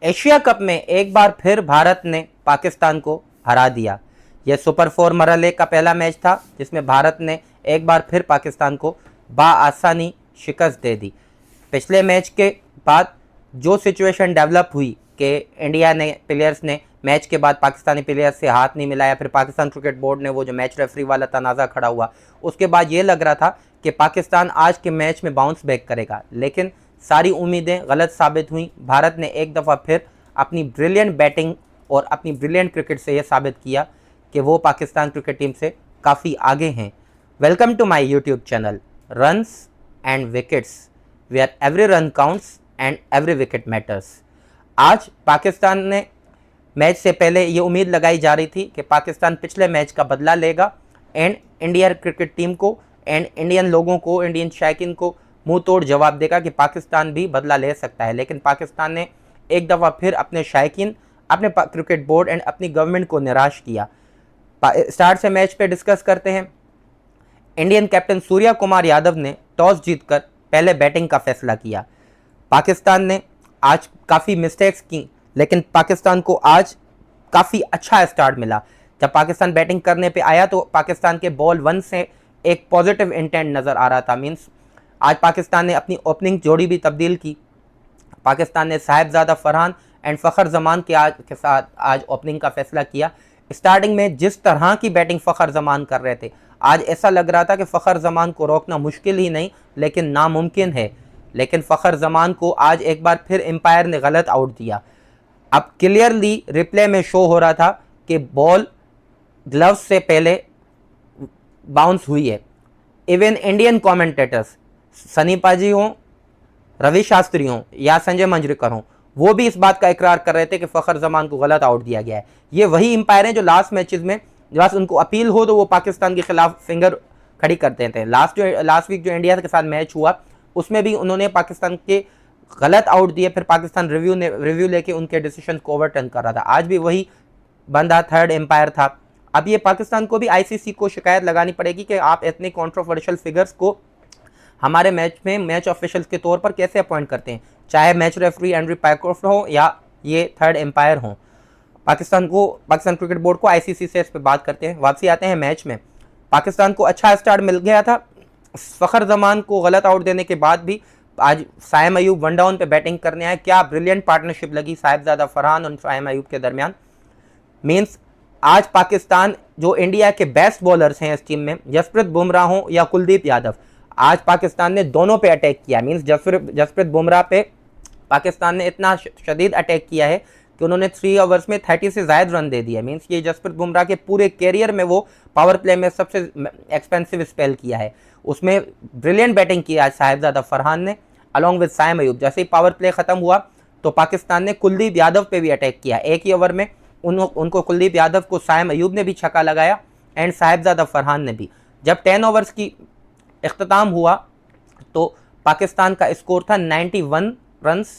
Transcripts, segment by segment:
Asia cup में एक बार फिर भारत ने पाकिस्तान को हरा दिया। यह सुपर 4 मरहले का पहला मैच था जिसमें भारत ने एक बार फिर पाकिस्तान को बाआसानी शिकस्त दे दी। पिछले मैच के बाद जो सिचुएशन डेवलप हुई कि इंडिया ने प्लेयर्स ने मैच के बाद पाकिस्तानी प्लेयर्स से हाथ नहीं मिलाया, फिर पाकिस्तान क्रिकेट बोर्ड ने वो जो मैच रेफरी वाला तनाज़ा खड़ा हुआ, उसके बाद ये लग रहा था कि पाकिस्तान आज के मैच में बाउंस बैक करेगा, लेकिन सारी उम्मीदें गलत साबित हुई। भारत ने एक दफ़ा फिर अपनी ब्रिलियंट बैटिंग और अपनी ब्रिलियंट क्रिकेट से यह साबित किया कि वो पाकिस्तान क्रिकेट टीम से काफ़ी आगे हैं। Welcome to my YouTube channel runs and wickets, where every run counts and every wicket matters. आज पाकिस्तान ने मैच से पहले ये उम्मीद लगाई जा रही थी कि पाकिस्तान पिछले मैच का बदला लेगा एंड इंडियन क्रिकेट टीम को एंड इंडियन लोगों को, इंडियन शायकीन को मुंह तोड़ जवाब देगा कि पाकिस्तान भी बदला ले सकता है। लेकिन पाकिस्तान ने एक दफ़ा फिर अपने शायकीन, अपने क्रिकेट बोर्ड एंड अपनी गवर्नमेंट को निराश किया। स्टार्ट से मैच पे डिस्कस करते हैं। इंडियन कैप्टन सूर्या कुमार यादव ने टॉस जीतकर पहले बैटिंग का फैसला किया। पाकिस्तान ने आज काफ़ी मिस्टेक्स की, लेकिन पाकिस्तान को आज काफ़ी अच्छा स्टार्ट मिला। जब पाकिस्तान बैटिंग करने पे आया तो पाकिस्तान के बॉल 1 से एक पॉजिटिव इंटेंट नज़र आ रहा था। मींस आज पाकिस्तान ने अपनी ओपनिंग जोड़ी भी तब्दील की। पाकिस्तान ने साहिबजादा फरहान एंड फ़खर जमान के साथ आज ओपनिंग का फैसला किया। स्टार्टिंग में जिस तरह की बैटिंग फ़खर जमान कर रहे थे, आज ऐसा लग रहा था कि फ़खर जमान को रोकना मुश्किल ही नहीं लेकिन नामुमकिन है। लेकिन फ़खर जमान को आज एक बार फिर एम्पायर ने गलत आउट दिया। अब क्लियरली रिप्ले में शो हो रहा था कि बॉल ग्लव्स से पहले बाउंस हुई है। इवन इंडियन कमेंटेटर्स, सनी पाजी हों, रवि शास्त्री हों या संजय मंजरेकर हों, वो भी इस बात का इकरार कर रहे थे कि फ़खर जमान को गलत आउट दिया गया है। ये वही एम्पायर हैं जो लास्ट मैचेस में बस उनको अपील हो तो वो पाकिस्तान के खिलाफ फिंगर खड़ी करते थे। लास्ट वीक जो इंडिया के साथ मैच हुआ उसमें भी उन्होंने पाकिस्तान के गलत आउट दिए, फिर पाकिस्तान रिव्यू लेके उनके डिसीजन को ओवरटर्न कर रहा था। आज भी वही बंदा थर्ड एम्पायर था। अब ये पाकिस्तान को भी आईसीसी को शिकायत लगानी पड़ेगी कि आप इतने कंट्रोवर्शियल फिगर्स को हमारे मैच में मैच ऑफिशियल्स के तौर पर कैसे अपॉइंट करते हैं, चाहे मैच रेफरी एंड्रू पैकॉर्फ हो या ये थर्ड एम्पायर हो। पाकिस्तान क्रिकेट बोर्ड को आईसीसी से इस पर बात करते हैं। वापसी आते हैं मैच में। पाकिस्तान को अच्छा स्टार्ट मिल गया था। फ़खर जमान को गलत आउट देने के बाद भी आज साइम अयूब 1 डाउन पे बैटिंग करने आए। क्या ब्रिलियंट पार्टनरशिप लगी साहिबजादा फरहान और साइम अयूब के दरमियान। मीन्स आज पाकिस्तान जो इंडिया के बेस्ट बॉलर्स हैं इस टीम में, जसप्रीत बुमराह हो या कुलदीप यादव, आज पाकिस्तान ने दोनों पे अटैक किया। मीन्स जसप्रीत बुमराह पे पाकिस्तान ने इतना शदीद अटैक किया है कि उन्होंने 3 ओवर्स में 30 से ज़ायद रन दे दिए। मीन्स ये जसप्रीत बुमराह के पूरे कैरियर में वो पावर प्ले में सबसे एक्सपेंसिव स्पेल किया है। उसमें ब्रिलियंट बैटिंग की आज साहिबजादा फरहान ने अलॉन्ग विद साइम अयूब। जैसे ही पावर प्ले ख़त्म हुआ तो पाकिस्तान ने कुलदीप यादव पे भी अटैक किया। एक ही ओवर में उनको कुलदीप यादव को साइम अयूब ने भी छक्का लगाया एंड साहिबजादा फरहान ने भी। जब 10 ओवर्स की इख्तिताम हुआ तो पाकिस्तान का स्कोर था 91 रन्स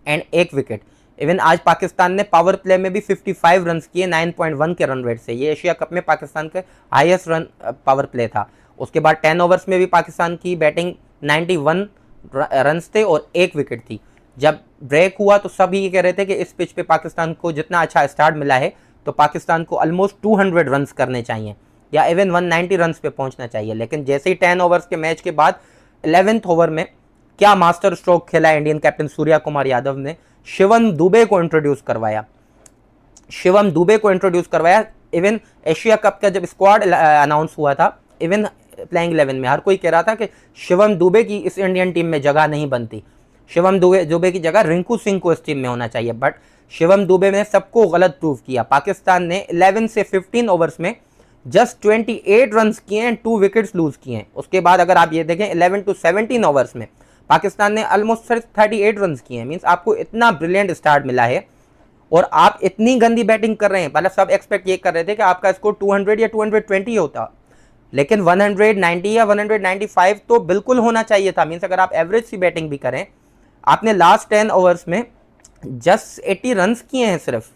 एंड 1 विकेट। इवन आज पाकिस्तान ने पावर प्ले में भी 55 रन्स किए 9.1 के रन रेट से। ये एशिया कप में पाकिस्तान के हाईएस्ट रन पावर प्ले था। उसके बाद 10 ओवर्स में भी पाकिस्तान की बैटिंग 91 रन्स थे और 1 विकेट थी। जब ब्रेक हुआ तो सब ये कह रहे थे कि इस पिच पे पाकिस्तान को जितना अच्छा स्टार्ट मिला है तो पाकिस्तान को ऑलमोस्ट 200 रन्स करने चाहिए या इवन 190 रन्स पे पहुंचना चाहिए। लेकिन जैसे ही 10 ओवर्स के मैच के बाद 11th ओवर में क्या मास्टर स्ट्रोक खेला इंडियन कैप्टन सूर्या कुमार यादव ने। शिवम दुबे को इंट्रोड्यूस करवाया। इवन एशिया कप का जब स्क्वाड अनाउंस हुआ था, इवन प्लेइंग 11 में हर कोई कह रहा था कि शिवम दुबे की इस इंडियन टीम में जगह नहीं बनती। शिवम दुबे की जगह रिंकू सिंह को इस टीम में होना चाहिए। बट शिवम दुबे ने सबको गलत प्रूव किया। पाकिस्तान ने 11 से 15 ओवर्स में जस्ट 28 रन्स किए हैं, 2 विकेट्स लूज किए हैं। उसके बाद अगर आप ये देखें 11 to 17 ओवर्स में पाकिस्तान ने ऑलमोस्ट 38 रन्स किए हैं। मीन्स आपको इतना ब्रिलियंट स्टार्ट मिला है और आप इतनी गंदी बैटिंग कर रहे हैं। मतलब सब एक्सपेक्ट ये कर रहे थे कि आपका स्कोर 200 या 220 होता, लेकिन 190 या 195 तो बिल्कुल होना चाहिए था। मीन्स अगर आप एवरेज सी बैटिंग भी करें, आपने लास्ट 10 ओवर्स में जस्ट 80 रन्स किए हैं सिर्फ।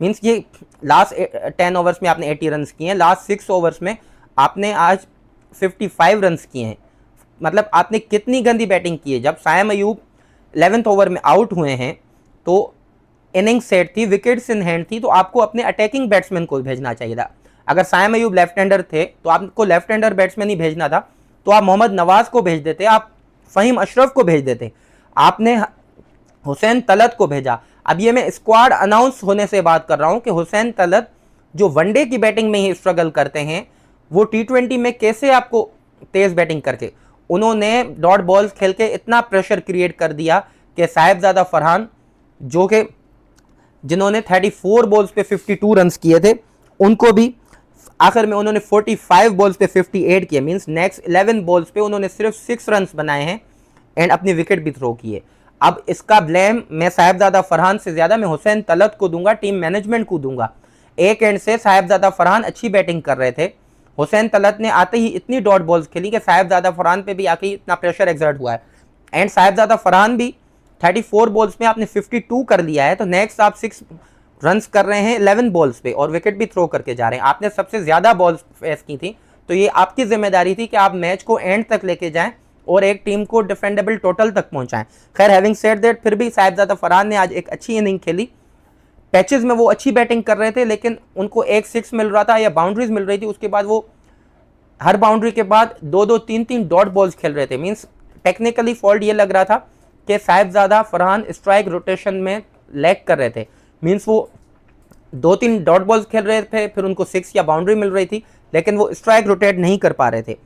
मीन्स ये लास्ट 10 ओवर्स में आपने 80 रन्स किए हैं, लास्ट 6 ओवर्स में आपने आज 55 रन्स किए हैं। मतलब आपने कितनी गंदी बैटिंग की है। जब साइम अयूब 11th ओवर में आउट हुए हैं तो इनिंग सेट थी, विकेट्स इन हैंड थी, तो आपको अपने अटैकिंग बैट्समैन को भेजना चाहिए था। अगर साइम अयूब लेफ्ट हैंडर थे तो आपको लेफ्ट हैंडर बैट्समैन ही भेजना था, तो आप मोहम्मद नवाज को भेज देते, आप फ़हीम अशरफ को भेज देते, आपने हुसैन तलत को भेजा। अब ये मैं स्क्वाड अनाउंस होने से बात कर रहा हूं कि हुसैन तलत जो वनडे की बैटिंग में ही स्ट्रगल करते हैं, वो टी20 में कैसे आपको तेज बैटिंग करके उन्होंने डॉट बॉल्स खेल के इतना प्रेशर क्रिएट कर दिया कि साहिबजादा फरहान जो कि जिन्होंने 34 बॉल्स पे 52 रन्स किए थे, उनको भी आखिर में उन्होंने 45 बॉल्स पे 58 किए, मींस नेक्स्ट 11 बॉल्स पे उन्होंने सिर्फ 6 रन्स बनाए हैं एंड अपनी विकेट भी थ्रो किए। अब इसका ब्लेम मैं साहिबजादा फरहान से ज़्यादा मैं हुसैन तलत को दूंगा, टीम मैनेजमेंट को दूंगा। एक एंड से साहिबजादा फरहान अच्छी बैटिंग कर रहे थे, हुसैन तलत ने आते ही इतनी डॉट बॉल्स खेली कि साहिबजादा फरहान पे भी आके इतना प्रेशर एक्सर्ट हुआ है, एंड साहिबजादा फरहान भी 34 बॉल्स में आपने 52 कर लिया है, तो नेक्स्ट आप 6 रन्स कर रहे हैं 11 बॉल्स पे और विकेट भी थ्रो करके जा रहे हैं। आपने सबसे ज़्यादा बॉल्स फेस की थी, तो ये आपकी जिम्मेदारी थी कि आप मैच को एंड तक लेके जाएं और एक टीम को डिफेंडेबल टोटल तक पहुंचाएं। खैर हैविंग सेड दैट, फिर भी साहिबजादा फरहान ने आज एक अच्छी इनिंग खेली। पैचेस में वो अच्छी बैटिंग कर रहे थे, लेकिन उनको एक 6 मिल रहा था या बाउंड्रीज मिल रही थी, उसके बाद वो हर बाउंड्री के बाद 2-2 3-3 डॉट बॉल्स खेल रहे थे। मींस टेक्निकली फॉल्ट ये लग रहा था कि साहिबजादा फरहान स्ट्राइक रोटेशन में लैग कर रहे थे, मींस वो 2-3 डॉट बॉल्स खेल रहे थे, फिर उनको 6 या बाउंड्री मिल रही थी, लेकिन वो स्ट्राइक रोटेट नहीं कर पा रहे थे।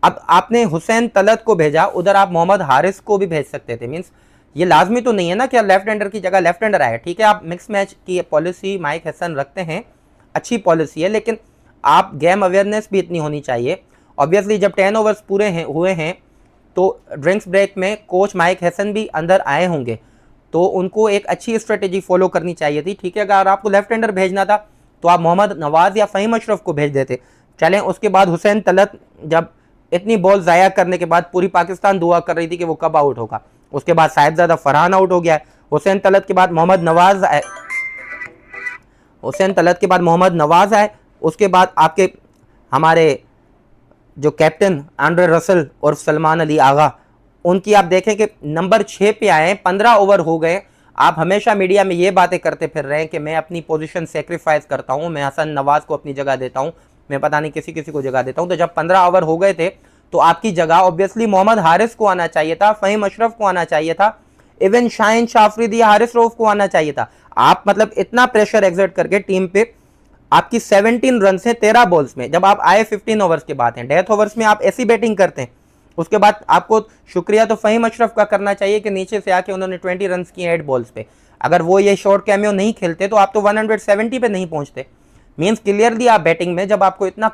अब आपने हुसैन तलत को भेजा, उधर आप मोहम्मद हारिस को भी भेज सकते थे। मींस ये लाजमी तो नहीं है ना कि लेफ्ट हैंडर की जगह लेफ्ट हैंडर आए, ठीक है आप मिक्स मैच की पॉलिसी माइक हसन रखते हैं, अच्छी पॉलिसी है, लेकिन आप गेम अवेयरनेस भी इतनी होनी चाहिए। ऑब्वियसली जब 10 ओवर्स पूरे हुए हैं तो ड्रिंक्स ब्रेक में कोच माइक हसन भी अंदर आए होंगे, तो उनको एक अच्छी स्ट्रेटेजी फॉलो करनी चाहिए थी। ठीक है, अगर आपको लेफ्ट हैंडर भेजना था तो आप मोहम्मद नवाज या फ़हीम अशरफ को भेज देते। चलें, उसके बाद हुसैन तलत, जब इतनी बॉल ज़ाया करने के बाद पूरी पाकिस्तान दुआ कर रही थी कि वो कब आउट होगा, उसके बाद साहिबजादा फरहान आउट हो गया है, हुसैन तलत के बाद मोहम्मद नवाज आए, हुसैन तलत के बाद मोहम्मद नवाज आए, उसके बाद आपके हमारे जो कैप्टन आंड्रे रसल और सलमान अली आगा, उनकी आप देखें कि नंबर 6 पे आए हैं, 15 ओवर हो गए। आप हमेशा मीडिया में ये बातें करते फिर रहे हैं कि मैं अपनी पोजीशन सेक्रीफाइस करता हूं, मैं हसन नवाज को अपनी जगह देता हूं, मैं पता नहीं किसी किसी को जगह देता हूं। तो जब 15 ओवर हो गए थे तो आपकी जगह ऑब्वियसली मोहम्मद हारिस को आना चाहिए था, फ़हीम अशरफ को आना चाहिए था, इवन शाहिन शाफरीदी या हारिस रऊफ को आना चाहिए था। आप मतलब इतना प्रेशर एक्सर्ट करके टीम पे, आपकी 17 रन है 13 बॉल्स में, जब आप आए 15 ओवर्स के बाद हैं, डेथ ओवर्स में आप ऐसी बैटिंग करते हैं। उसके बाद आपको शुक्रिया तो फ़हीम अशरफ का करना चाहिए कि नीचे से आके उन्होंने 20 रन किए 8 बॉल्स पे। अगर वो ये शॉर्ट कैमियो नहीं खेलते तो आप तो 170 पे नहीं पहुंचते। मींस क्लियरली आप बैटिंग में, जब आपको इतना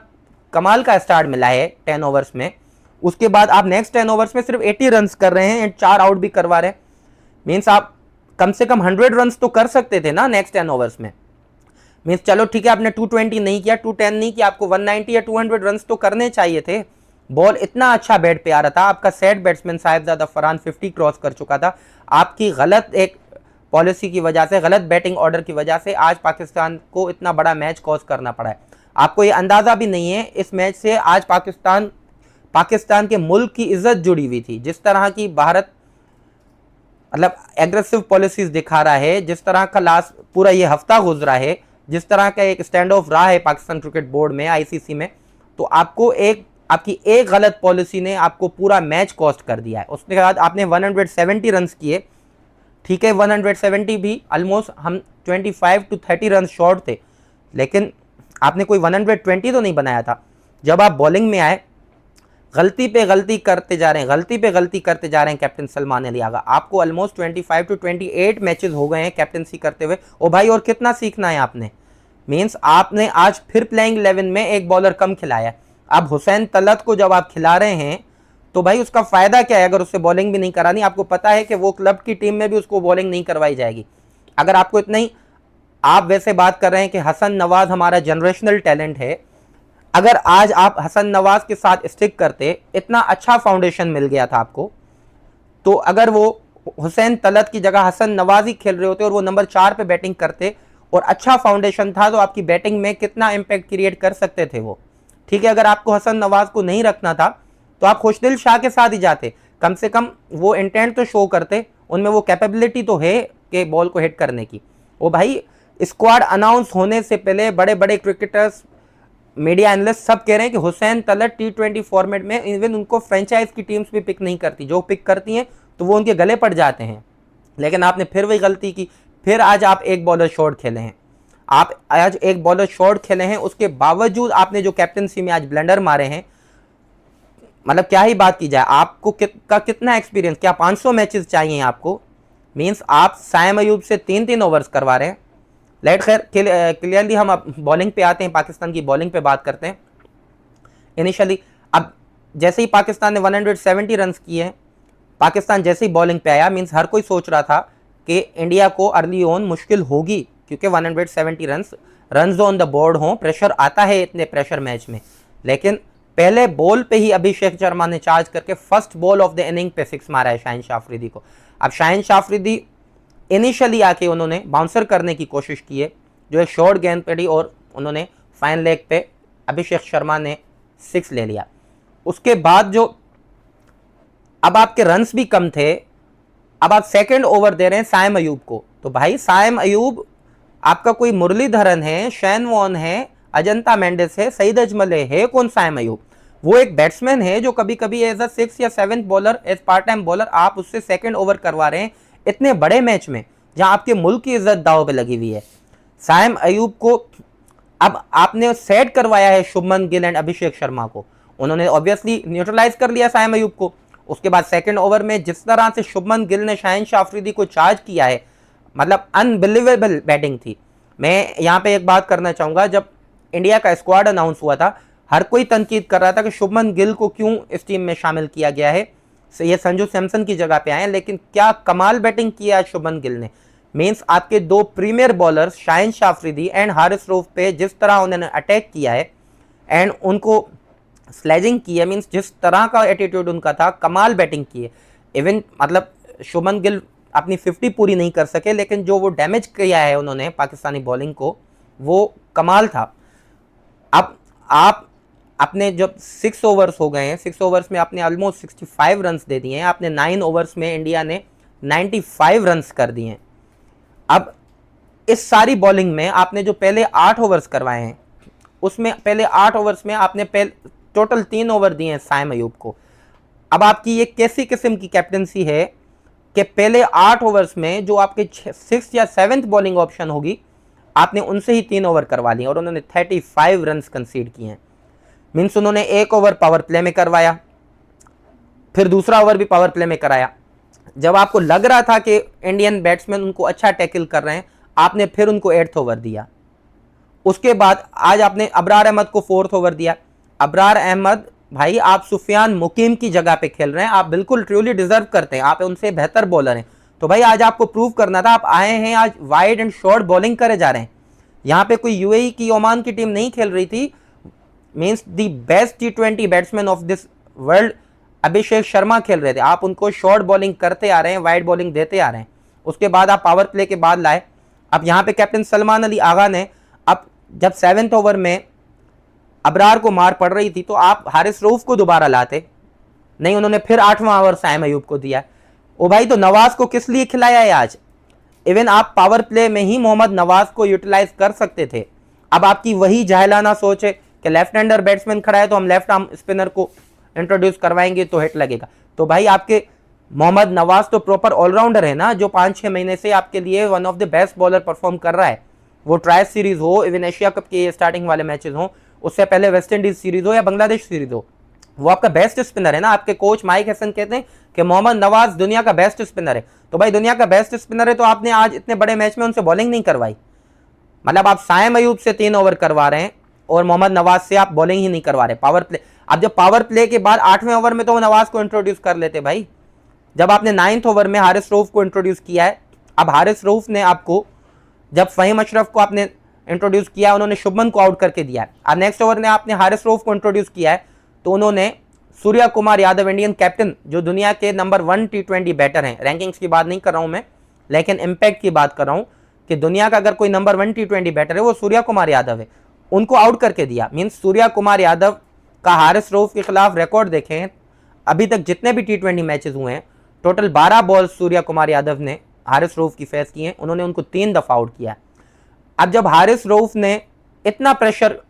कमाल का स्टार्ट मिला है 10 ओवर्स में, उसके बाद आप नेक्स्ट 10 ओवर्स में सिर्फ 80 रन कर रहे हैं एंड 4 आउट भी करवा रहे हैं। मीन्स आप कम से कम 100 रन तो कर सकते थे ना नेक्स्ट 10 ओवर्स में। मीन्स चलो ठीक है, आपने 220 नहीं किया, 210 नहीं किया, आपको 190 या 200 रन तो करने चाहिए थे। बॉल इतना अच्छा बैट पे आ रहा था, आपका set batsman Sahibzada Farhan 50 cross कर चुका था। आपकी गलत एक पॉलिसी की वजह से, गलत बैटिंग ऑर्डर की वजह से आज पाकिस्तान को इतना बड़ा मैच कॉज करना पड़ा है। आपको ये अंदाज़ा भी नहीं है इस मैच से आज पाकिस्तान के मुल्क की इज्जत जुड़ी हुई थी। जिस तरह की भारत मतलब एग्रेसिव पॉलिसीज दिखा रहा है, जिस तरह का लास्ट पूरा ये हफ्ता गुजरा है, जिस तरह का एक स्टैंड ऑफ रहा है पाकिस्तान क्रिकेट बोर्ड में, आईसीसी में, तो आपकी एक गलत पॉलिसी ने आपको पूरा मैच कॉस्ट कर दिया है। उसके बाद आपने 170 रन किए, ठीक है 170 भी ऑलमोस्ट हम 25 to 30 रन शॉर्ट थे, लेकिन आपने कोई 120 तो नहीं बनाया था। जब आप बॉलिंग में आए, गलती पे गलती करते जा रहे हैं, गलती पे गलती करते जा रहे हैं कैप्टन सलमान अली आगा। आपको ऑलमोस्ट 25 to 28 मैचेस हो गए हैं कैप्टनसी करते हुए। ओ भाई, और कितना सीखना है आपने। मींस आपने आज फिर प्लेइंग 11 में एक बॉलर कम खिलाया। अब हुसैन तलत को जब आप खिला रहे हैं तो भाई उसका फ़ायदा क्या है अगर उससे बॉलिंग भी नहीं करानी। आपको पता है कि वो क्लब की टीम में भी उसको बॉलिंग नहीं करवाई जाएगी। अगर आपको इतना ही, आप वैसे बात कर रहे हैं कि हसन नवाज हमारा जनरेशनल टैलेंट है, अगर आज आप हसन नवाज के साथ स्टिक करते, इतना अच्छा फाउंडेशन मिल गया था आपको, तो अगर वो हुसैन तलत की जगह हसन नवाज ही खेल रहे होते और वो नंबर 4 पे बैटिंग करते और अच्छा फाउंडेशन था, तो आपकी बैटिंग में कितना इम्पैक्ट क्रिएट कर सकते थे वो। ठीक है, अगर आपको हसन नवाज को नहीं रखना था तो आप खुशदिल शाह के साथ ही जाते, कम से कम वो इंटेंट तो शो करते, उनमें वो कैपेबिलिटी तो है कि बॉल को हिट करने की। वो भाई स्क्वाड अनाउंस होने से पहले बड़े बड़े क्रिकेटर्स, मीडिया एनालिस्ट सब कह रहे हैं कि हुसैन तलत T20 फॉर्मेट में इवन उनको फ्रेंचाइज की टीम्स भी पिक नहीं करती, जो पिक करती हैं तो वो उनके गले पड़ जाते हैं। लेकिन आपने फिर वही गलती की, फिर आज आप एक बॉलर शॉर्ट खेले हैं, आप आज एक बॉलर शॉर्ट खेले हैं, उसके बावजूद आपने जो कैप्टनसी में आज ब्लंडर मारे हैं, मतलब क्या ही बात की जाए। आपको कितना एक्सपीरियंस, क्या 500 मैचेस चाहिए आपको? मींस आप साइम अयूब से 3-3 ओवर्स करवा रहे हैं। लेट खैर क्लियरली हम अब बॉलिंग पे आते हैं, पाकिस्तान की बॉलिंग पे बात करते हैं। इनिशियली अब जैसे ही पाकिस्तान ने 170 रन किए हैं, पाकिस्तान जैसे ही बॉलिंग पे आया, मींस हर कोई सोच रहा था कि इंडिया को अर्ली ऑन मुश्किल होगी, क्योंकि 170 रन ऑन द बोर्ड हों, प्रेशर आता है इतने प्रेशर मैच में। लेकिन पहले बॉल पे ही अभिषेक शर्मा ने चार्ज करके first ball of the inning पे 6 मारा है शाहीन शाह अफरीदी को। अब शाहीन शाह अफरीदी इनिशियली आके उन्होंने बाउंसर करने की कोशिश की है, जो एक शॉर्ट गेंद पड़ी और उन्होंने फाइन लेग पे अभिषेक शर्मा ने 6 ले लिया। उसके बाद जो अब आपके रन्स भी कम थे, अब आप सेकंड ओवर दे रहे हैं साइम अयूब को। तो भाई साइम अयूब आपका कोई मुरलीधरन है, शैन वॉर्न है, अजंता मेंडिस है, सईद अजमल है कौन साइम अयूब? वो एक बैट्समैन है जो कभी कभी एज अ 6 या 7 bowler, as part time bowler आप उससे सेकंड ओवर करवा रहे हैं इतने बड़े मैच में जहां आपके मुल्क की इज्जत दांव पे लगी हुई है। साइम अयूब को अब आपने सेट करवाया है शुभमन गिल एंड अभिषेक शर्मा को, उन्होंने ऑब्वियसली न्यूट्रलाइज कर लिया साइम अयूब को। उसके बाद सेकंड ओवर में जिस तरह से शुभमन गिल ने शाहीन शाह अफरीदी को चार्ज किया है, मतलब अनबिलीवेबल बैटिंग थी। मैं यहाँ पे एक बात करना चाहूंगा, जब इंडिया का स्क्वाड अनाउंस हुआ था, हर कोई तनकीद कर रहा था कि शुभमन गिल को क्यों इस टीम में शामिल किया गया है, ये संजू सैमसन की जगह पे आए हैं। लेकिन क्या कमाल बैटिंग किया है शुभमन गिल ने। मींस आपके दो premier bowlers Shaheen Shah Afridi and Haris Rauf पे जिस तरह उन्होंने अटैक किया है एंड उनको स्लेजिंग की है, मींस जिस तरह का एटीट्यूड उनका था, कमाल बैटिंग की है। इवन मतलब शुभमन गिल अपनी 50 पूरी नहीं कर सके, लेकिन जो वो डैमेज किया है उन्होंने पाकिस्तानी बॉलिंग को, वो कमाल था। अब आप अपने जब 6 ओवर्स हो गए हैं, 6 ओवर्स में आपने ऑलमोस्ट 65 रन्स दे दिए हैं, आपने 9 ओवर्स में इंडिया ने 95 रन्स कर दिए हैं। अब इस सारी बॉलिंग में आपने जो पहले 8 ओवर्स करवाए हैं, उसमें पहले 8 ओवर्स में आपने टोटल 3 ओवर दिए हैं साइम अयूब को। अब आपकी ये कैसी किस्म की कैप्टनसी है कि पहले 8 ओवर्स में जो आपके 6 या 7th बॉलिंग ऑप्शन होगी, आपने उनसे ही 3 ओवर करवा लिए और उन्होंने 35 रन्स कंसीड किए हैं। मीन्स उन्होंने 1 ओवर पावर प्ले में करवाया, फिर दूसरा ओवर भी पावर प्ले में कराया। जब आपको लग रहा था कि इंडियन बैट्समैन उनको अच्छा टैकल कर रहे हैं, आपने फिर उनको 8th ओवर दिया। उसके बाद आज आपने अबरार अहमद को 4th ओवर दिया। अबरार अहमद भाई, आप सुफियान मुकीम की जगह पे खेल रहे हैं, आप बिल्कुल ट्रूली डिजर्व करते हैं, आप उनसे बेहतर बॉलर हैं। तो भाई आज आपको प्रूव करना था, आप आए हैं आज वाइड एंड शॉर्ट बॉलिंग करे जा रहे हैं। यहाँ पे कोई यूएई की, ओमान की टीम नहीं खेल रही थी। Means the best T20 batsman of this world Abhishek Sharma खेल रहे थे, आप उनको शॉर्ट बॉलिंग करते आ रहे हैं, वाइड बॉलिंग देते आ रहे हैं। उसके बाद आप पावर प्ले के बाद लाए। अब यहाँ पे कैप्टन सलमान अली आगा ने, अब जब 7th ओवर में अबरार को मार पड़ रही थी, तो आप हारिस रऊफ को दोबारा लाते नहीं, उन्होंने फिर 8वां ओवर साइम अयूब को दिया। ओ भाई, तो नवाज को किस लिए खिलाया है आज? इवन आप पावर प्ले में ही मोहम्मद नवाज को यूटिलाइज कर सकते थे। अब आपकी वही जाहिलाना सोच है कि लेफ्ट हैंडर बैट्समैन खड़ा है तो हम लेफ्ट आर्म स्पिनर को इंट्रोड्यूस करवाएंगे तो हिट लगेगा। तो भाई आपके मोहम्मद नवाज तो प्रॉपर ऑलराउंडर है ना, जो 5-6 महीने से आपके लिए one of the best bowler perform कर रहा है। वो ट्रायल सीरीज हो, इवन एशिया कप के स्टार्टिंग वाले मैचेस हो, उससे पहले वेस्ट इंडीज सीरीज हो या बांग्लादेश सीरीज हो, वो आपका बेस्ट स्पिनर है ना। आपके कोच माइक हसन कहते हैं कि मोहम्मद नवाज दुनिया का बेस्ट स्पिनर है। तो भाई दुनिया का बेस्ट स्पिनर है तो आपने आज इतने बड़े मैच में उनसे बॉलिंग नहीं करवाई। मतलब आप साइम अयूब से 3 ओवर करवा रहे हैं और मोहम्मद नवाज से आप बॉलिंग ही नहीं करवा रहे, पावर प्ले। अब जब पावर प्ले के बाद 8वें ओवर में तो वो नवाज को इंट्रोड्यूस कर लेते भाई। जब आपने 9th ओवर में हारिस रऊफ को इंट्रोड्यूस किया है, अब हारिस रऊफ ने आपको, जब फहीम अशरफ को आपने इंट्रोड्यूस किया, उन्होंने शुभमन को आउट करके दिया है। अब नेक्स्ट ओवर ने आपने हारिस रऊफ को इंट्रोड्यूस किया है, तो उन्होंने सूर्या कुमार यादव, इंडियन कैप्टन, जो दुनिया के नंबर 1 T20 बैटर हैं, रैंकिंग्स की बात नहीं कर रहा हूं मैं, लेकिन इंपैक्ट की बात कर रहा हूं कि दुनिया का अगर कोई नंबर 1 T20 बैटर है वो सूर्या कुमार यादव है, उनको आउट करके दिया। मीन्स सूर्या कुमार यादव का हारिस रऊफ के खिलाफ रिकॉर्ड देखें, अभी तक जितने भी T20 मैचेस हुए हैं, टोटल 12 बॉल सूर्या कुमार यादव ने हारिस रऊफ की फेस की हैं, उन्होंने उनको 3 दफ़ा आउट किया। अब जब हारिस रऊफ ने इतना प्रेशर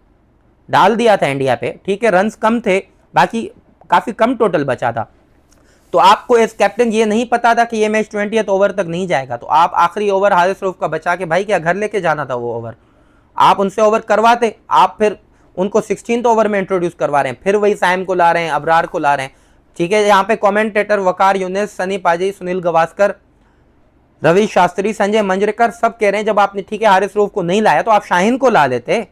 डाल दिया था इंडिया पे, ठीक है, रन्स कम थे, बाकी काफ़ी कम टोटल बचा था, तो आपको एज कैप्टन ये नहीं पता था कि ये मैच 20th ओवर तक नहीं जाएगा, तो आप आखिरी ओवर हारिस रऊफ का बचा के भाई क्या घर लेके जाना था वो ओवर, आप उनसे ओवर करवाते, आप फिर उनको 16th ओवर में इंट्रोड्यूस करवा रहे हैं, फिर वही साइम को ला रहे हैं, अबरार को ला रहे हैं, ठीक है। यहाँ पे कमेंटेटर वकार यूनिस, सनी पाजी, सुनील गवास्कर, रवि शास्त्री, संजय मंजरेकर सब कह रहे हैं जब आपने, ठीक है, हारिस रऊफ को नहीं लाया तो आप शाहीन को ला लेते,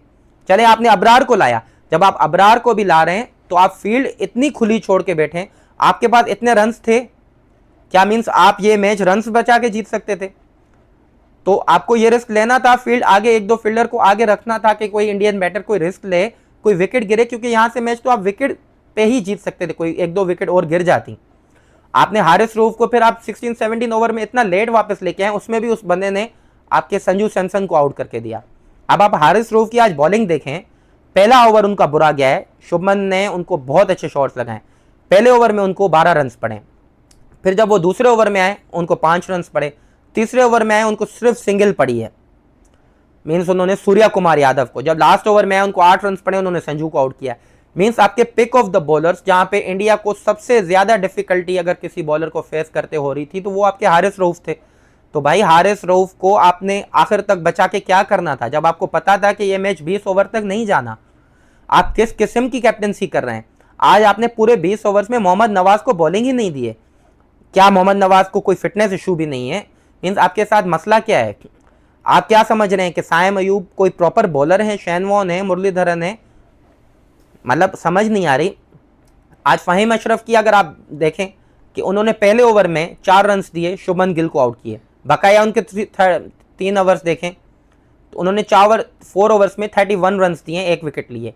चले आपने अबरार को लाया, जब आप अबरार को भी ला रहे हैं तो आप फील्ड इतनी खुली छोड़ के बैठे, आपके पास इतने रन्स थे, क्या मीन्स आप ये मैच रन्स बचा के जीत सकते थे, तो आपको ये रिस्क लेना था, फील्ड आगे 1-2 फील्डर को आगे रखना था कि कोई इंडियन बैटर कोई रिस्क ले, कोई विकेट गिरे, क्योंकि यहां से मैच तो आप विकेट पे ही जीत सकते थे, कोई 1-2 विकेट और गिर जाती। आपने हारिस रऊफ को फिर आप 16-17 ओवर में इतना लेट वापस लेके आए, उसमें भी उस बंदे ने आपके संजू सैमसन को आउट करके दिया। अब आप हारिस रऊफ की आज बॉलिंग देखें, पहला ओवर उनका बुरा गया है, शुभमन ने उनको बहुत अच्छे शॉट्स लगाए, पहले ओवर में उनको 12 रन पड़े, फिर जब वो दूसरे ओवर में आए उनको 5 रन पड़े, तीसरे ओवर में आए उनको सिर्फ सिंगल पड़ी है, मीन्स उन्होंने सूर्या कुमार यादव को, जब लास्ट ओवर में आए उनको 8 रन पड़े, उन्होंने संजू को आउट किया। मीन्स आपके पिक ऑफ द बॉलर्स, जहां पे इंडिया को सबसे ज्यादा डिफिकल्टी अगर किसी बॉलर को फेस करते हो रही थी तो वो आपके हारिस रऊफ थे। तो भाई हारिस रऊफ को आपने आखिर तक बचा के क्या करना था, जब आपको पता था कि ये मैच 20 ओवर तक नहीं जाना। आप किस किस्म की कैप्टनसी कर रहे हैं? आज आपने पूरे 20 ओवर्स में मोहम्मद नवाज को बॉलिंग ही नहीं दी है। क्या मोहम्मद नवाज को कोई फिटनेस इशू भी नहीं है? मीन्स आपके साथ मसला क्या है? आप क्या समझ रहे हैं कि साइम अयूब कोई प्रॉपर बॉलर है, शेन वॉर्न है, मुरलीधरन है? मतलब समझ नहीं आ रही। आज फहीम अशरफ की अगर आप देखें कि उन्होंने पहले ओवर में 4 रन दिए, शुभमन गिल को आउट किए, बकाया उनके 3 ओवर्स देखें तो उन्होंने 4 ओवर्स में 31 रन दिए, 1 विकेट लिए।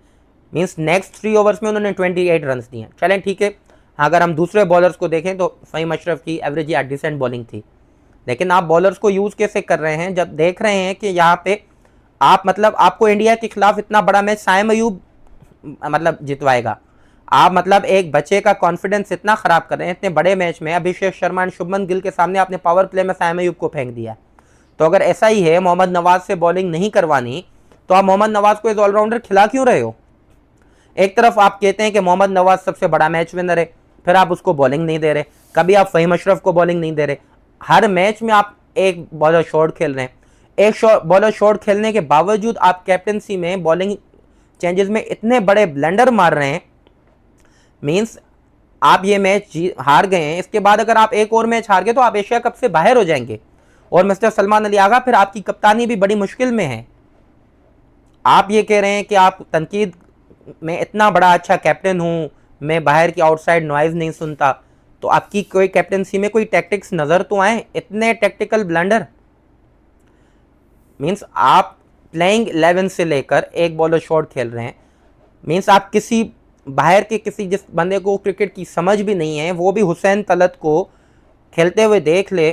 मीन्स नेक्स्ट 3 ओवर्स में उन्होंने 28 रन दिए। चलें ठीक है, अगर हम दूसरे बॉलर्स को देखें तो फहीम अशरफ की एवरेज या डिसेंट बॉलिंग थी, लेकिन आप बॉलर्स को यूज़ कैसे कर रहे हैं जब देख रहे हैं कि यहाँ पे आप मतलब आपको इंडिया के खिलाफ इतना बड़ा मैच साइम अयूब मतलब जितवाएगा। आप मतलब एक बच्चे का कॉन्फिडेंस इतना खराब कर रहे हैं, इतने बड़े मैच में अभिषेक शर्मा और शुभमन गिल के सामने आपने पावर प्ले में साइम अयूब को फेंक दिया। तो अगर ऐसा ही है, मोहम्मद नवाज से बॉलिंग नहीं करवानी, तो आप मोहम्मद नवाज को एज ऑलराउंडर खिला क्यों रहे हो? एक तरफ आप कहते हैं कि मोहम्मद नवाज सबसे बड़ा मैच विनर है, फिर आप उसको बॉलिंग नहीं दे रहे, कभी आप फहीम अशरफ को बॉलिंग नहीं दे रहे, हर मैच में आप एक बॉलर शॉर्ट खेल रहे हैं। एक बॉलर शॉर्ट खेलने के बावजूद आप कैप्टनसी में बॉलिंग चेंजेस में इतने बड़े ब्लंडर मार रहे हैं। मींस आप ये मैच हार गए हैं, इसके बाद अगर आप एक और मैच हार गए तो आप एशिया कप से बाहर हो जाएंगे, और मिस्टर सलमान अली आगा फिर आपकी कप्तानी भी बड़ी मुश्किल में है। आप ये कह रहे हैं कि आप तनकीद में इतना बड़ा अच्छा कैप्टन हूं, मैं बाहर की आउटसाइड नॉइज नहीं सुनता, तो आपकी कोई कैप्टनसी में कोई टैक्टिक्स नजर तो आए? इतने टैक्टिकल ब्लंडर। मींस आप प्लेइंग 11 से लेकर एक बॉलर शॉट खेल रहे हैं। मींस आप किसी बाहर के किसी जिस बंदे को क्रिकेट की समझ भी नहीं है, वो भी हुसैन तलत को खेलते हुए देख ले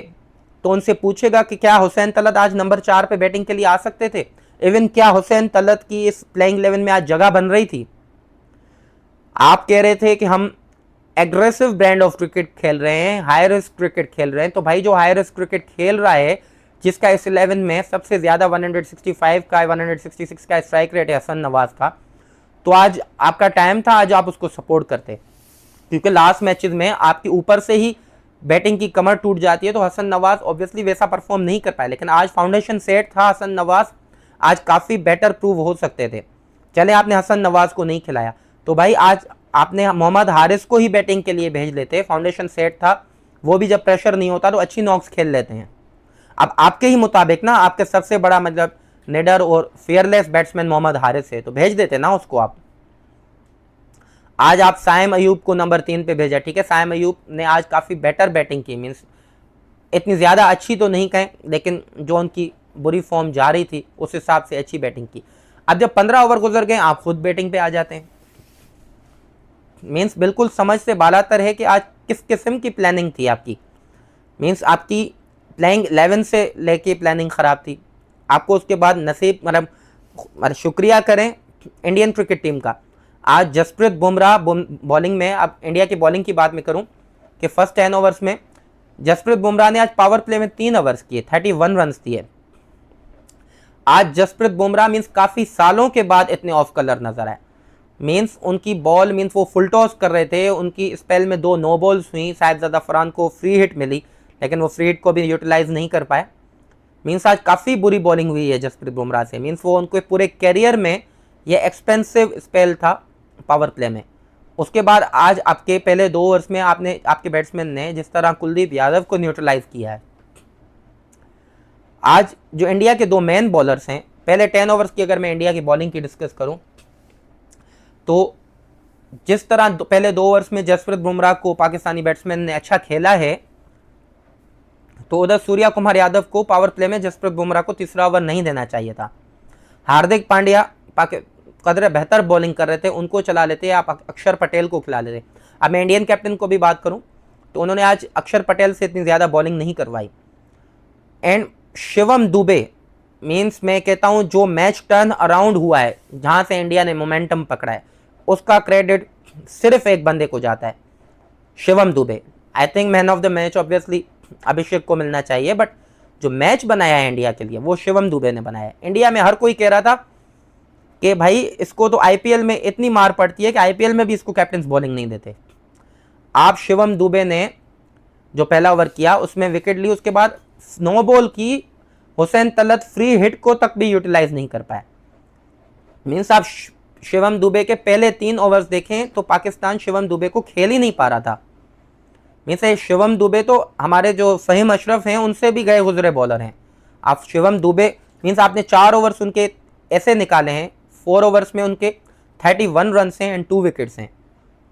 तो उनसे पूछेगा कि क्या हुसैन तलत आज नंबर 4 पे बैटिंग के लिए आ सकते थे? इवन क्या हुसैन तलत की इस प्लेइंग 11 में आज जगह बन रही थी? आप कह रहे थे कि हम एग्रेसिव ब्रांड ऑफ क्रिकेट खेल रहे हैं, हाई रिस्क क्रिकेट खेल रहे हैं, तो भाई जो हाई रिस्क क्रिकेट खेल रहा है, जिसका इस 11 में सबसे ज्यादा 165 का 166 का स्ट्राइक रेट है हसन नवाज का, तो आज आपका टाइम था, आज आप उसको सपोर्ट करते, क्योंकि लास्ट मैचेस में आपके ऊपर से ही बैटिंग की कमर टूट जाती है, तो हसन नवाज ऑब्वियसली वैसा परफॉर्म नहीं कर पाए। लेकिन आज फाउंडेशन सेट था, हसन नवाज आज काफ़ी बेटर प्रूव हो सकते थे। चले आपने हसन नवाज को नहीं खिलाया, तो भाई आज आपने मोहम्मद हारिस को ही बैटिंग के लिए भेज लेते, फाउंडेशन सेट था, वो भी जब प्रेशर नहीं होता तो अच्छी नॉक्स खेल लेते हैं। अब आपके ही मुताबिक ना, आपके सबसे बड़ा मतलब निडर और फियरलेस बैट्समैन मोहम्मद हारिस है, तो भेज देते ना उसको आप। आज आप साइम अयूब को नंबर 3 पे भेजा, ठीक है, साइम अयूब ने आज काफ़ी बेटर बैटिंग की, मीन्स इतनी ज़्यादा अच्छी तो नहीं कहें, लेकिन जो उनकी बुरी फॉर्म जा रही थी उस हिसाब से अच्छी बैटिंग की। अब जब 15 ओवर गुजर गए, आप खुद बैटिंग पे आ जाते हैं। मीन्स बिल्कुल समझ से बालातर है कि आज किस किस्म की प्लानिंग थी आपकी। मीन्स आपकी प्लेइंग 11 से लेके प्लानिंग ख़राब थी, आपको उसके बाद नसीब मतलब शुक्रिया करें इंडियन क्रिकेट टीम का। आज जसप्रीत बुमराह बॉलिंग में, अब इंडिया की बॉलिंग की बात मैं करूं कि फर्स्ट 10 ओवर्स में जसप्रीत बुमराह ने आज पावर प्ले में 3 ओवर्स किए, 31 रन दिए। आज जसप्रीत बुमराह मीन्स काफी सालों के बाद इतने ऑफ कलर नजर आए। मीन्स उनकी बॉल मीन्स वो फुल टॉस कर रहे थे, उनकी स्पेल में 2 नो बॉल्स हुई, साहिबजादा अफरान को फ्री हिट मिली लेकिन वो फ्री हिट को भी यूटिलाइज नहीं कर पाए। मीन्स आज काफ़ी बुरी बॉलिंग हुई है जसप्रीत बुमराह से। मीन्स वो उनको पूरे कैरियर में ये एक्सपेंसिव स्पेल था पावर प्ले में। उसके बाद आज आपके पहले 2 ओवर्स में आपके बैट्समैन ने जिस तरह कुलदीप यादव को न्यूट्रलाइज किया है। आज जो इंडिया के 2 मेन बॉलर्स हैं, पहले 10 ओवर्स की अगर मैं इंडिया की बॉलिंग की डिस्कस करूं तो जिस तरह पहले 2 ओवर्स में जसप्रीत बुमराह को पाकिस्तानी बैट्समैन ने अच्छा खेला है, तो उधर सूर्या कुमार यादव को पावर प्ले में जसप्रीत बुमराह को तीसरा ओवर नहीं देना चाहिए था। हार्दिक पांड्या कदर बेहतर बॉलिंग कर रहे थे, उनको चला लेते, आप अक्षर पटेल को खिला लेते। अब मैं इंडियन कैप्टन को भी बात करूं तो उन्होंने आज अक्षर पटेल से इतनी ज़्यादा बॉलिंग नहीं करवाई। एंड शिवम दुबे मीन्स मैं कहता हूं जो मैच टर्न अराउंड हुआ है, जहां से इंडिया ने मोमेंटम पकड़ा है, उसका क्रेडिट सिर्फ एक बंदे को जाता है, Shivam Dubey. I think man of the match obviously Abhishek को मिलना चाहिए, बट जो मैच बनाया है इंडिया के लिए वो शिवम दुबे ने बनाया है। इंडिया में हर कोई कह रहा था कि भाई इसको तो आईपीएल में इतनी मार पड़ती है कि आईपीएल में भी इसको कैप्टन बॉलिंग नहीं देते। आप शिवम दुबे ने जो पहला ओवर किया उसमें विकेट ली, उसके बाद नो बॉल की, हुसैन तलत फ्री हिट को तक भी यूटिलाइज नहीं कर पाया। मीन्स आप शिवम दुबे के पहले 3 ओवर्स देखें तो पाकिस्तान शिवम दुबे को खेल ही नहीं पा रहा था। मीन्स शिवम दुबे तो हमारे जो फहीम अशरफ हैं उनसे भी गए गुजरे बॉलर हैं। आप शिवम दुबे मीन्स आपने 4 ओवर्स उनके ऐसे निकाले हैं, 4 ओवर्स में उनके 31 रन हैं एंड 2 विकेट्स हैं,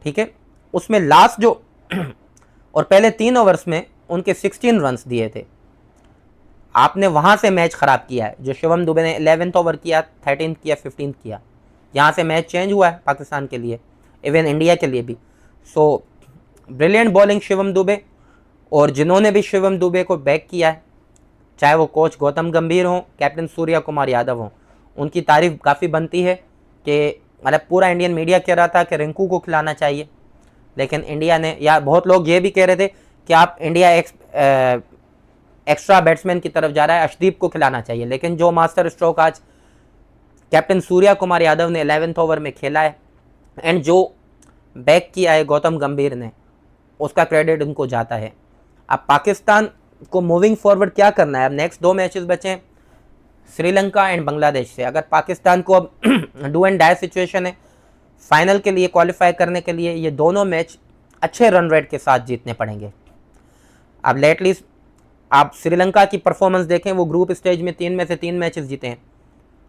ठीक है। उसमें लास्ट जो और पहले 3 ओवर्स में उनके 16 रन दिए थे। आपने वहाँ से मैच ख़राब किया है। जो शिवम दुबे ने 11th ओवर किया, 13th किया, 15th किया, यहाँ से मैच चेंज हुआ है पाकिस्तान के लिए, इवन इंडिया के लिए भी। So brilliant bowling Shivam Dubey, और जिन्होंने भी शिवम दुबे को बैक किया है, चाहे वो कोच गौतम गंभीर हों, कैप्टन सूर्या कुमार यादव हों, उनकी तारीफ काफ़ी बनती है कि मतलब पूरा इंडियन मीडिया कह रहा था कि रिंकू को खिलाना चाहिए, लेकिन इंडिया ने, या बहुत लोग ये भी कह रहे थे कि आप इंडिया एक्स्ट्रा बैट्समैन की तरफ जा रहा है, अर्शदीप को खिलाना चाहिए। लेकिन जो मास्टर स्ट्रोक आज कैप्टन सूर्या कुमार यादव ने 11th ओवर में खेला है एंड जो बैक किया है गौतम गंभीर ने, उसका क्रेडिट उनको जाता है। अब पाकिस्तान को मूविंग फॉरवर्ड क्या करना है? अब नेक्स्ट 2 मैचेस बचे हैं, श्रीलंका एंड बांग्लादेश से। अगर पाकिस्तान को अब डू एंड डाई सिचुएशन है, फाइनल के लिए क्वालिफाई करने के लिए ये दोनों मैच अच्छे रन रेट के साथ जीतने पड़ेंगे। अब लेटली आप श्रीलंका की परफॉर्मेंस देखें, वो ग्रुप स्टेज में 3 में से 3 मैचेस जीते हैं।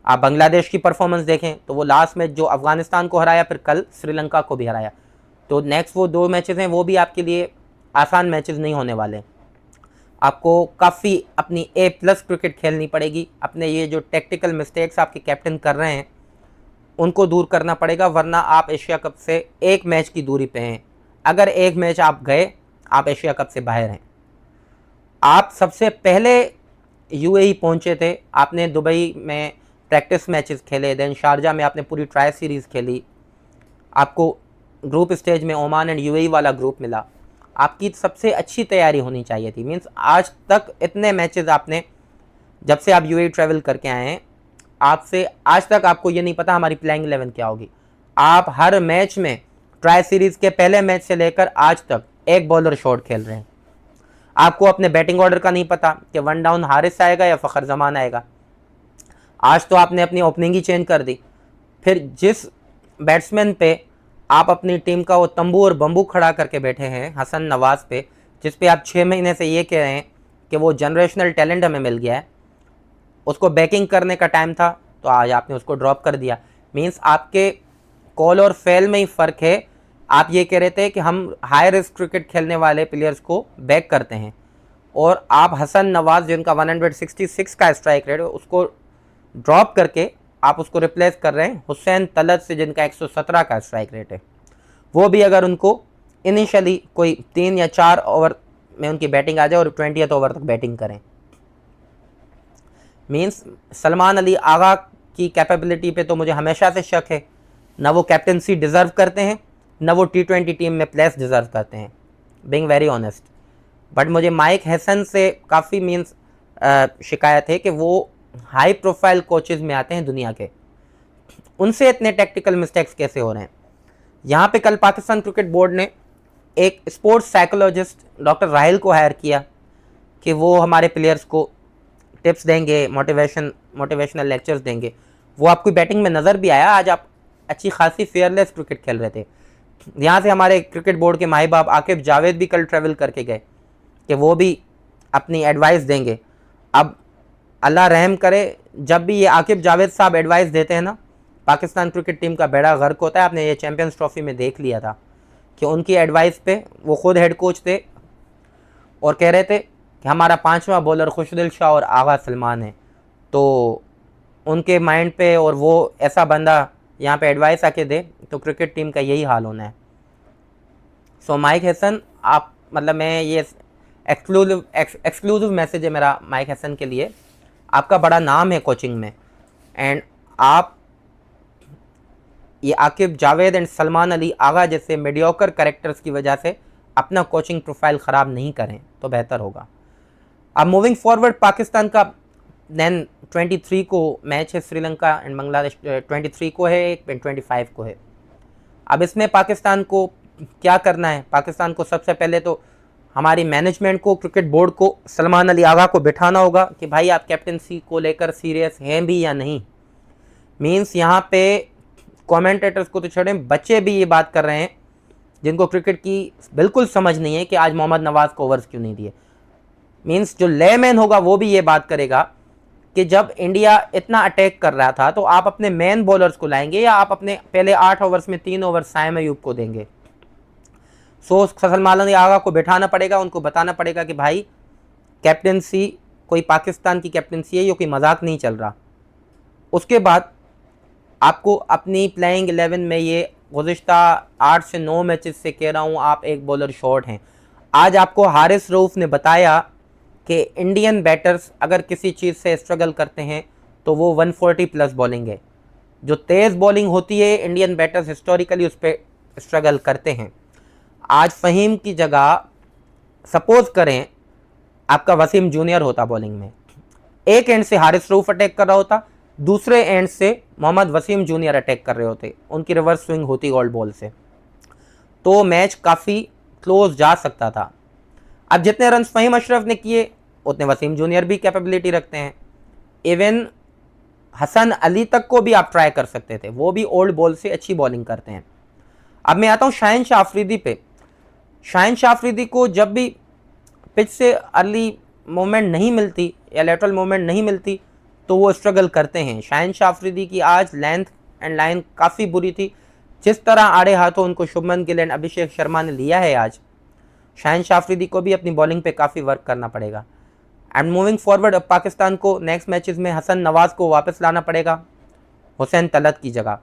आप बांग्लादेश की परफॉर्मेंस देखें तो वो लास्ट मैच जो अफगानिस्तान को हराया, फिर कल श्रीलंका को भी हराया। तो नेक्स्ट वो 2 मैचेस हैं, वो भी आपके लिए आसान मैचेस नहीं होने वाले। आपको काफ़ी अपनी A+ क्रिकेट खेलनी पड़ेगी। अपने ये जो टेक्टिकल मिस्टेक्स आपके कैप्टन कर रहे हैं उनको दूर करना पड़ेगा, वरना आप एशिया कप से 1 मैच की दूरी पे हैं। अगर 1 मैच आप गए, आप एशिया कप से बाहर हैं। आप सबसे पहले UAE पहुंचे थे, आपने दुबई में प्रैक्टिस मैचेस खेले, देन शारजा में आपने पूरी ट्राई सीरीज़ खेली, आपको ग्रुप स्टेज में ओमान एंड UAE वाला ग्रुप मिला। आपकी सबसे अच्छी तैयारी होनी चाहिए थी। मींस आज तक इतने मैचेस आपने, जब से आप UAE ट्रैवल करके आए हैं, आपसे आज तक आपको ये नहीं पता हमारी प्लेइंग 11 क्या होगी। आप हर मैच में ट्राई सीरीज़ के पहले मैच से लेकर आज तक एक बॉलर शॉट खेल रहे हैं। आपको अपने बैटिंग ऑर्डर का नहीं पता कि 1 डाउन हारिस आएगा या फ़खर जमान आएगा। आज तो आपने अपनी ओपनिंग ही चेंज कर दी। फिर जिस बैट्समैन पे आप अपनी टीम का वो तंबू और बम्बू खड़ा करके बैठे हैं, हसन नवाज़ पे, जिस पे आप 6 महीने से ये कह रहे हैं कि वो जनरेशनल टैलेंट हमें मिल गया है, उसको बैकिंग करने का टाइम था, तो आज आपने उसको ड्रॉप कर दिया। मींस आपके कॉल और फेल में ही फ़र्क है। आप ये कह रहे थे कि हम हाई रिस्क क्रिकेट खेलने वाले प्लेयर्स को बैक करते हैं, और आप हसन नवाज़ जिनका 166 का स्ट्राइक रेट है उसको ड्रॉप करके आप उसको रिप्लेस कर रहे हैं हुसैन तलत से जिनका 117 का स्ट्राइक रेट है। वो भी अगर उनको इनिशियली कोई 3 या 4 ओवर में उनकी बैटिंग आ जाए और 20th ओवर तक बैटिंग करें। मींस सलमान अली आगा की कैपेबिलिटी पे तो मुझे हमेशा से शक है। ना वो कैप्टनसी डिज़र्व करते हैं, ना वो T20 टीम में प्लेस डिज़र्व करते हैं, बीइंग वेरी ऑनेस्ट। बट मुझे माइक हैसन से काफ़ी मीन्स शिकायत है कि वो हाई प्रोफाइल कोचेज़ में आते हैं दुनिया के, उनसे इतने टेक्टिकल मिस्टेक्स कैसे हो रहे हैं। यहाँ पे कल पाकिस्तान क्रिकेट बोर्ड ने एक स्पोर्ट्स साइकोलॉजिस्ट डॉक्टर राहिल को हायर किया कि वो हमारे प्लेयर्स को टिप्स देंगे, मोटिवेशनल लेक्चर्स देंगे। वो आपकी बैटिंग में नज़र भी आया, आज आप अच्छी खासी फेयरलेस क्रिकेट खेल रहे थे। यहाँ से हमारे क्रिकेट बोर्ड के माई बाप आकिब जावेद भी कल ट्रैवल करके गए कि वो भी अपनी एडवाइस देंगे। अब अल्लाह रहम करे, जब भी ये आकिब जावेद साहब एडवाइस देते हैं ना, पाकिस्तान क्रिकेट टीम का बेड़ा गर्क होता है। आपने ये चैम्पियंस ट्रॉफी में देख लिया था कि उनकी एडवाइस पे वो खुद हेड कोच थे और कह रहे थे कि हमारा 5वां बॉलर खुशदिल शाह और आगा सलमान है, तो उनके माइंड पे और वो ऐसा बंदा यहाँ पे एडवाइस आके दे तो क्रिकेट टीम का यही हाल होना है। सो माइक हैसन, आप मतलब मैं ये एक्सक्लूसिव मैसेज है मेरा माइक हैसन के लिए, आपका बड़ा नाम है कोचिंग में, एंड आप ये आकिब जावेद एंड सलमान अली आगा जैसे मीडियोकर कैरेक्टर्स की वजह से अपना कोचिंग प्रोफाइल ख़राब नहीं करें तो बेहतर होगा। अब मूविंग फॉरवर्ड, पाकिस्तान का देन 23 को मैच है श्रीलंका एंड बांग्लादेश, 23 को है, 25 को है। अब इसमें पाकिस्तान को क्या करना है? पाकिस्तान को सबसे पहले तो हमारी मैनेजमेंट को, क्रिकेट बोर्ड को, सलमान अली आगा को बिठाना होगा कि भाई आप कैप्टनसी को लेकर सीरियस हैं भी या नहीं। मीन्स यहाँ पे कमेंटेटर्स को तो छोड़ें, बच्चे भी ये बात कर रहे हैं जिनको क्रिकेट की बिल्कुल समझ नहीं है कि आज मोहम्मद नवाज को ओवर्स क्यों नहीं दिए। मीन्स जो लेमैन होगा वो भी ये बात करेगा कि जब इंडिया इतना अटैक कर रहा था तो आप अपने मेन बॉलर्स को लाएंगे या आप अपने पहले 8 ओवर्स में 3 ओवर साइम अयूब को देंगे। सो सलमान अली आगा को बैठाना पड़ेगा, उनको बताना पड़ेगा कि भाई कैप्टनसी कोई पाकिस्तान की कैप्टनसी है, ये कोई मजाक नहीं चल रहा। उसके बाद आपको अपनी प्लेइंग 11 में, ये गुज़िश्ता 8 से 9 मैचेस से कह रहा हूँ, आप एक बॉलर शॉर्ट हैं। आज आपको हारिस रऊफ ने बताया कि इंडियन बैटर्स अगर किसी चीज़ से स्ट्रगल करते हैं तो वो 140 प्लस बॉलिंग है। जो तेज़ बॉलिंग होती है इंडियन बैटर्स हिस्टोरिकली उस पर स्ट्रगल करते हैं। आज फ़हीम की जगह सपोज करें आपका वसीम जूनियर होता बॉलिंग में, एक एंड से हारिस रऊफ अटैक कर रहा होता, दूसरे एंड से मोहम्मद वसीम जूनियर अटैक कर रहे होते, उनकी रिवर्स स्विंग होती गोल्ड बॉल से, तो मैच काफ़ी क्लोज जा सकता था। अब जितने रन फ़हीम अशरफ ने किए उतने वसीम जूनियर भी कैपेबिलिटी रखते हैं। इवन हसन अली तक को भी आप ट्राई कर सकते थे, वो भी ओल्ड बॉल से अच्छी बॉलिंग करते हैं। अब मैं आता हूँ शाहिन शाह अफरीदी पे। शाहिन शाह अफरीदी को जब भी पिच से अर्ली मूवमेंट नहीं मिलती या लेटरल मूवमेंट नहीं मिलती तो वो स्ट्रगल करते हैं। शाहिन शाह अफरीदी की आज लेंथ एंड लाइन काफ़ी बुरी थी। जिस तरह आड़े हाथों उनको शुभमन गिल एंड अभिषेक शर्मा ने लिया है, आज शाहिन शाह अफरीदी को भी अपनी बॉलिंग पे काफ़ी वर्क करना पड़ेगा। एंड मूविंग फॉरवर्ड, अब पाकिस्तान को नेक्स्ट मैचेस में हसन नवाज़ को वापस लाना पड़ेगा हुसैन तलत की जगह,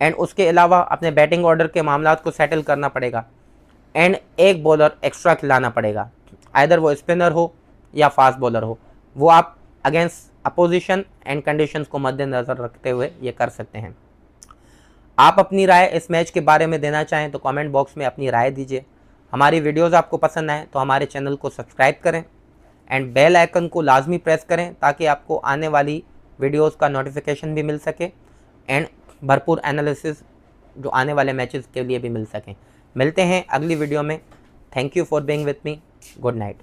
एंड उसके अलावा अपने बैटिंग ऑर्डर के मामला को सेटल करना पड़ेगा, एंड एक बॉलर एक्स्ट्रा खिलाना पड़ेगा, आइदर वो स्पिनर हो या फास्ट बॉलर हो। वो आप अगेंस्ट अपोजिशन एंड कंडीशंस को मद्देनज़र रखते हुए ये कर सकते हैं। आप अपनी राय इस मैच के बारे में देना चाहें तो कमेंट बॉक्स में अपनी राय दीजिए। हमारी वीडियोस आपको पसंद आए तो हमारे चैनल को सब्सक्राइब करें एंड बेल आइकन को लाजमी प्रेस करें ताकि आपको आने वाली वीडियोस का नोटिफिकेशन भी मिल सके एंड भरपूर एनालिसिस जो आने वाले मैचेस के लिए भी मिल सकें। मिलते हैं अगली वीडियो में। Thank you for being with me. Good night.